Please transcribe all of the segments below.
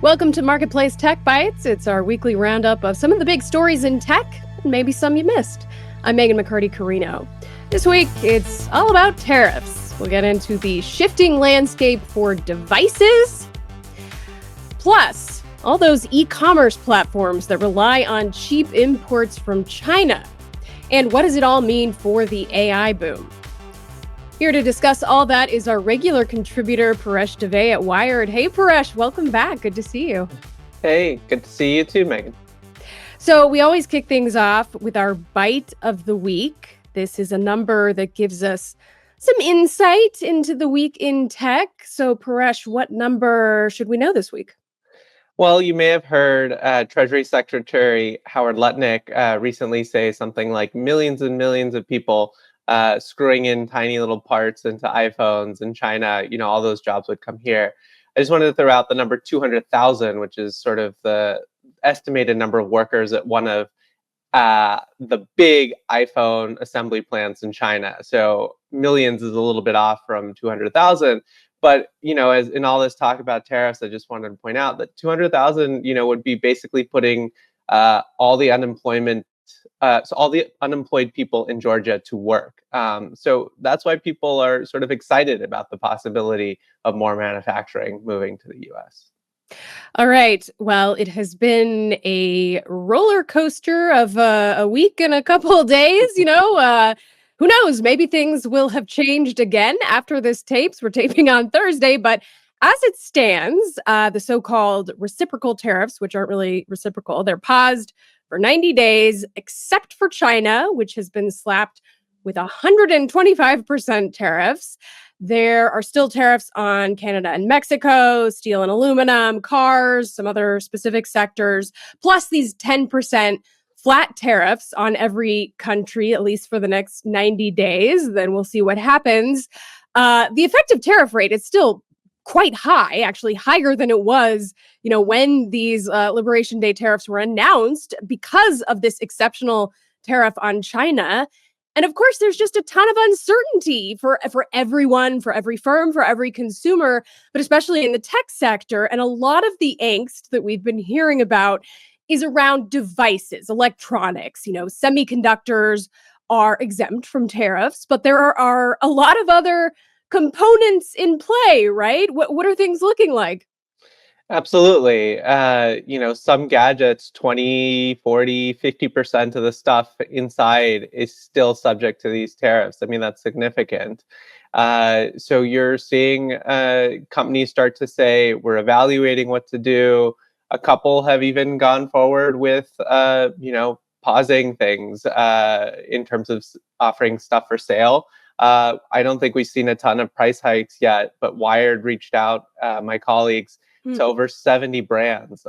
Welcome to Marketplace Tech Bytes. It's our weekly roundup of some of the big stories in tech, and maybe some you missed. I'm Meghan McCarty, Carino. This week, it's all about tariffs. We'll get into the shifting landscape for devices, plus all those e-commerce platforms that rely on cheap imports from China. And what does it all mean for the AI boom? Here to discuss all that is our regular contributor, Paresh at Wired. Hey, Paresh, welcome back. Good to see you. Hey, good to see you too, Meghan. So we always kick things off with our bite of the week. This is a number that gives us some insight into the week in tech. So, Paresh, what number should we know this week? Well, you may have heard Treasury Secretary Howard Lutnick recently say something like millions and millions of people screwing in tiny little parts into iPhones in China, all those jobs would come here. I just wanted to throw out the number 200,000, which is sort of the estimated number of workers at one of the big iPhone assembly plants in China. So millions is a little bit off from 200,000. But, as in all this talk about tariffs, I just wanted to point out that 200,000, would be basically putting all the unemployed people in Georgia to work. So that's why people are sort of excited about the possibility of more manufacturing moving to the U.S. All right. Well, it has been a roller coaster of a week and a couple of days, who knows? Maybe things will have changed again after this tapes. We're taping on Thursday, but as it stands, the so-called reciprocal tariffs, which aren't really reciprocal, they're paused for 90 days, except for China, which has been slapped with 125% tariffs. There are still tariffs on Canada and Mexico, steel and aluminum, cars, some other specific sectors, plus these 10% flat tariffs on every country, at least for the next 90 days. Then we'll see what happens. The effective tariff rate is still quite high, actually higher than it was, when these Liberation Day tariffs were announced because of this exceptional tariff on China. And of course, there's just a ton of uncertainty for everyone, for every firm, for every consumer, but especially in the tech sector. And a lot of the angst that we've been hearing about is around devices, electronics. Semiconductors are exempt from tariffs, but there are a lot of other components in play, right? What are things looking like? Absolutely. Some gadgets, 20, 40, 50% of the stuff inside is still subject to these tariffs. I mean, that's significant. So you're seeing companies start to say, we're evaluating what to do. A couple have even gone forward with, pausing things in terms of offering stuff for sale. I don't think we've seen a ton of price hikes yet, but Wired reached out, my colleagues, to over 70 brands,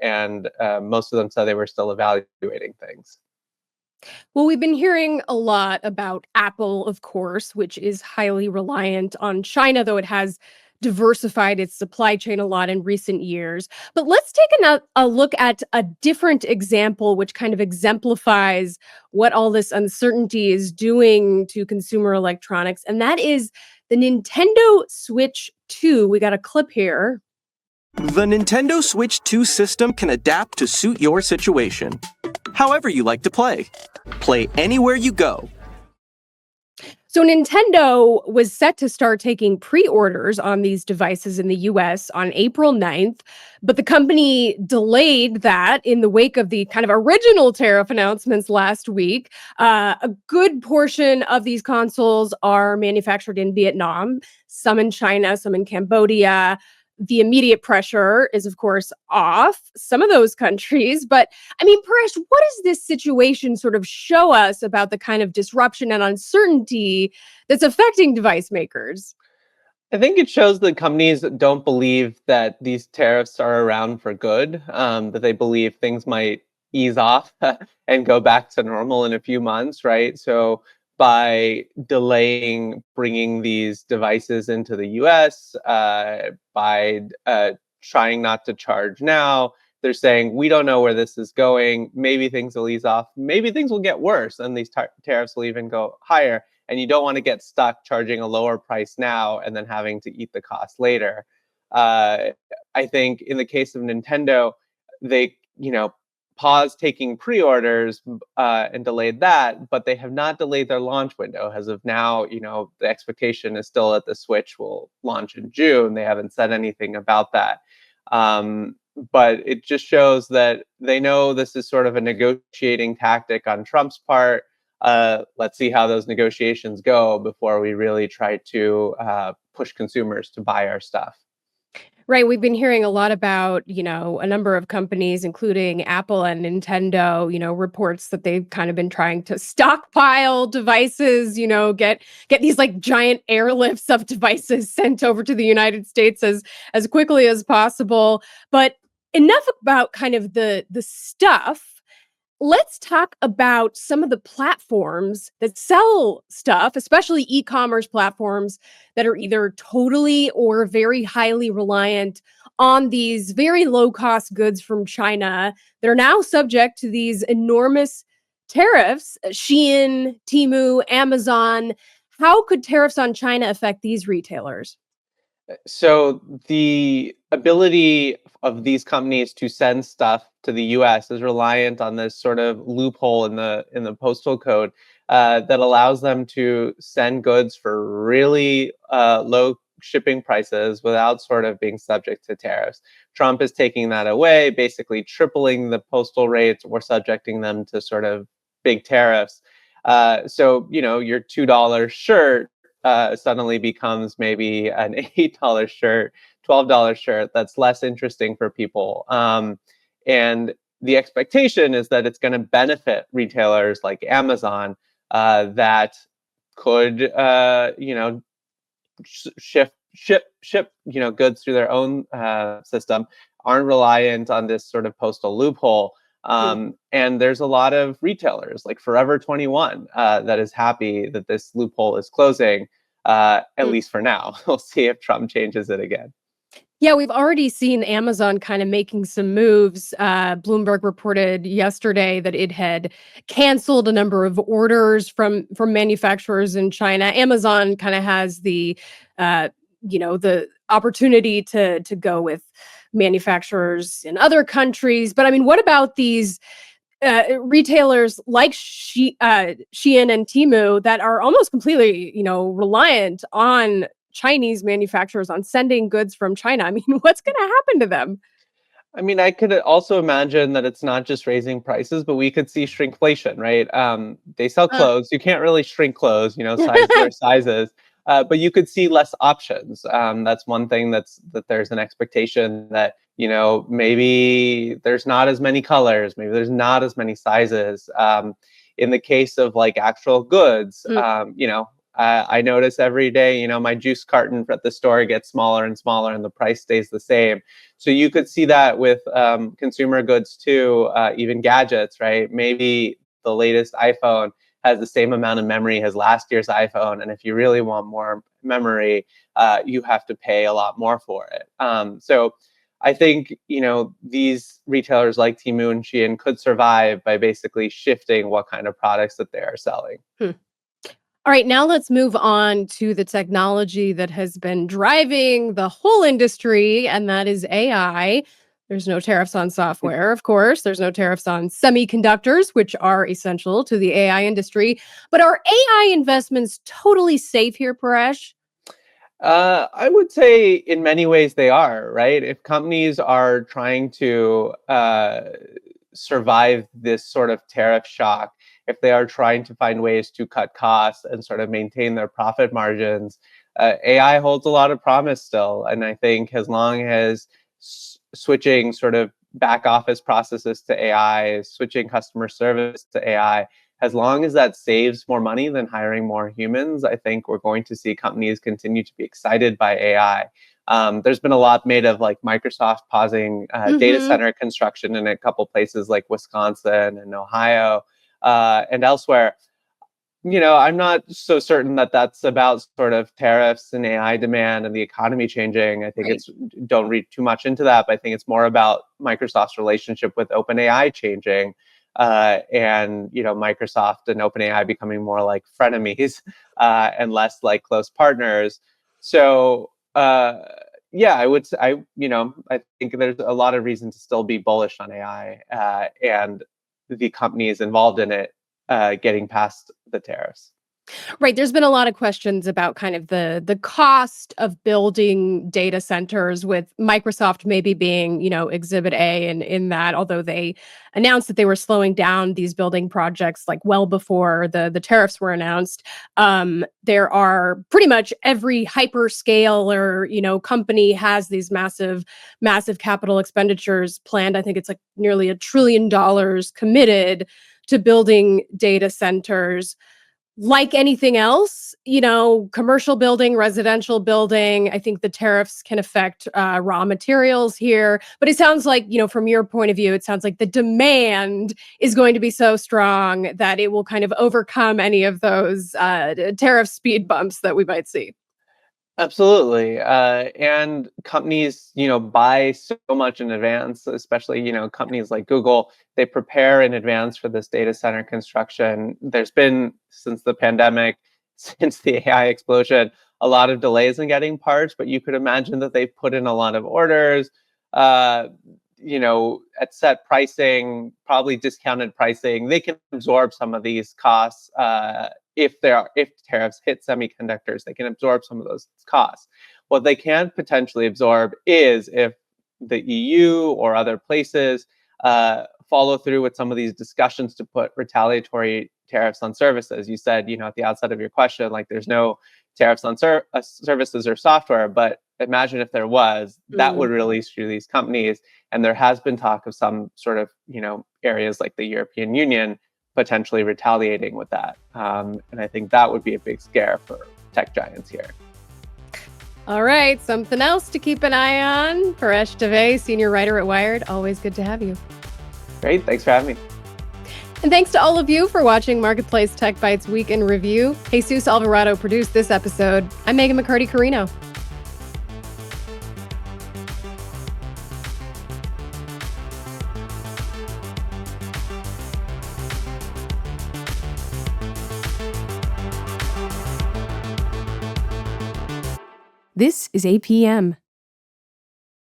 and most of them said they were still evaluating things. Well, we've been hearing a lot about Apple, of course, which is highly reliant on China, though it has diversified its supply chain a lot in recent years. But let's take a look at a different example, which kind of exemplifies what all this uncertainty is doing to consumer electronics, and that is the Nintendo Switch 2. We got a clip here. The Nintendo Switch 2 system can adapt to suit your situation. However you like to play. Play anywhere you go. So Nintendo was set to start taking pre-orders on these devices in the US on April 9th, but the company delayed that in the wake of the kind of original tariff announcements last week. A good portion of these consoles are manufactured in Vietnam, some in China, some in Cambodia. The immediate pressure is, of course, off some of those countries. But I mean, Paresh, what does this situation sort of show us about the kind of disruption and uncertainty that's affecting device makers? I think it shows that companies don't believe that these tariffs are around for good, that they believe things might ease off and go back to normal in a few months, right? So by delaying bringing these devices into the US, by trying not to charge now, they're saying, we don't know where this is going. Maybe things will ease off. Maybe things will get worse and these tariffs will even go higher. and you don't want to get stuck charging a lower price now and then having to eat the cost later. I think in the case of Nintendo, they, paused taking pre-orders and delayed that, but they have not delayed their launch window. As of now, the expectation is still that the Switch will launch in June. They haven't said anything about that. But it just shows that they know this is sort of a negotiating tactic on Trump's part. Let's see how those negotiations go before we really try to push consumers to buy our stuff. Right. We've been hearing a lot about, a number of companies, including Apple and Nintendo, reports that they've kind of been trying to stockpile devices, get these like giant airlifts of devices sent over to the United States as quickly as possible. But enough about kind of the stuff. Let's talk about some of the platforms that sell stuff, especially e-commerce platforms that are either totally or very highly reliant on these very low-cost goods from China that are now subject to these enormous tariffs. Shein, Temu, Amazon. How could tariffs on China affect these retailers? So the ability of these companies to send stuff to the U.S. is reliant on this sort of loophole in the postal code that allows them to send goods for really low shipping prices without sort of being subject to tariffs. Trump is taking that away, basically tripling the postal rates or subjecting them to sort of big tariffs. So your $2 shirt suddenly becomes maybe an $8 shirt, $12 shirt that's less interesting for people. And the expectation is that it's going to benefit retailers like Amazon that could, ship, goods through their own system, aren't reliant on this sort of postal loophole. And there's a lot of retailers like Forever 21 that is happy that this loophole is closing, at least for now. We'll see if Trump changes it again. Yeah, we've already seen Amazon kind of making some moves. Bloomberg reported yesterday that it had canceled a number of orders from manufacturers in China. Amazon kind of has the the opportunity to go with manufacturers in other countries. But I mean, what about these retailers like Shein and Temu that are almost completely, reliant on Chinese manufacturers on sending goods from China? I mean, what's going to happen to them? I mean, I could also imagine that it's not just raising prices, but we could see shrinkflation, right? They sell clothes. You can't really shrink clothes, sizes are sizes. But you could see less options. That's one thing that there's an expectation that, maybe there's not as many colors, maybe there's not as many sizes. In the case of like actual goods, I notice every day, my juice carton at the store gets smaller and smaller and the price stays the same. So you could see that with consumer goods too, even gadgets, right? Maybe the latest iPhone has the same amount of memory as last year's iPhone. And if you really want more memory, you have to pay a lot more for it. So I think, these retailers like Temu and Shein could survive by basically shifting what kind of products that they are selling. All right, now let's move on to the technology that has been driving the whole industry, and that is AI. There's no tariffs on software, of course. There's no tariffs on semiconductors, which are essential to the AI industry. But are AI investments totally safe here, Paresh? I would say in many ways they are, right? If companies are trying to survive this sort of tariff shock, if they are trying to find ways to cut costs and sort of maintain their profit margins, AI holds a lot of promise still. And I think as long as switching sort of back office processes to AI, switching customer service to AI, as long as that saves more money than hiring more humans, I think we're going to see companies continue to be excited by AI. There's been a lot made of like Microsoft pausing data center construction in a couple places like Wisconsin and Ohio and elsewhere. I'm not so certain that that's about sort of tariffs and AI demand and the economy changing. I think don't read too much into that, but I think it's more about Microsoft's relationship with OpenAI changing. and Microsoft and OpenAI becoming more like frenemies and less like close partners. So yeah, I think there's a lot of reason to still be bullish on AI and the companies involved in it getting past the tariffs. Right. There's been a lot of questions about kind of the cost of building data centers, with Microsoft maybe being, exhibit A in that, although they announced that they were slowing down these building projects like well before the tariffs were announced. There are pretty much every hyperscaler, company has these massive, massive capital expenditures planned. I think it's like nearly $1 trillion committed to building data centers. Like anything else, commercial building, residential building, I think the tariffs can affect raw materials here. But it sounds like, from your point of view, it sounds like the demand is going to be so strong that it will kind of overcome any of those tariff speed bumps that we might see. Absolutely. And companies, buy so much in advance, especially, companies like Google, they prepare in advance for this data center construction. There's been, since the pandemic, since the AI explosion, a lot of delays in getting parts, but you could imagine that they put in a lot of orders, uh, at set pricing, probably discounted pricing. They can absorb some of these costs. If tariffs hit semiconductors, they can absorb some of those costs. What they can't potentially absorb is if the EU or other places follow through with some of these discussions to put retaliatory tariffs on services. You said, at the outset of your question, like there's no tariffs on services or software, but imagine if there was, that would release through these companies. And there has been talk of some sort of, areas like the European Union potentially retaliating with that. And I think that would be a big scare for tech giants here. All right, something else to keep an eye on. Paresh Dave, senior writer at Wired. Always good to have you. Great, thanks for having me. And thanks to all of you for watching Marketplace Tech Bytes Week in Review. Jesus Alvarado produced this episode. I'm Meghan McCarty Carino. This is APM.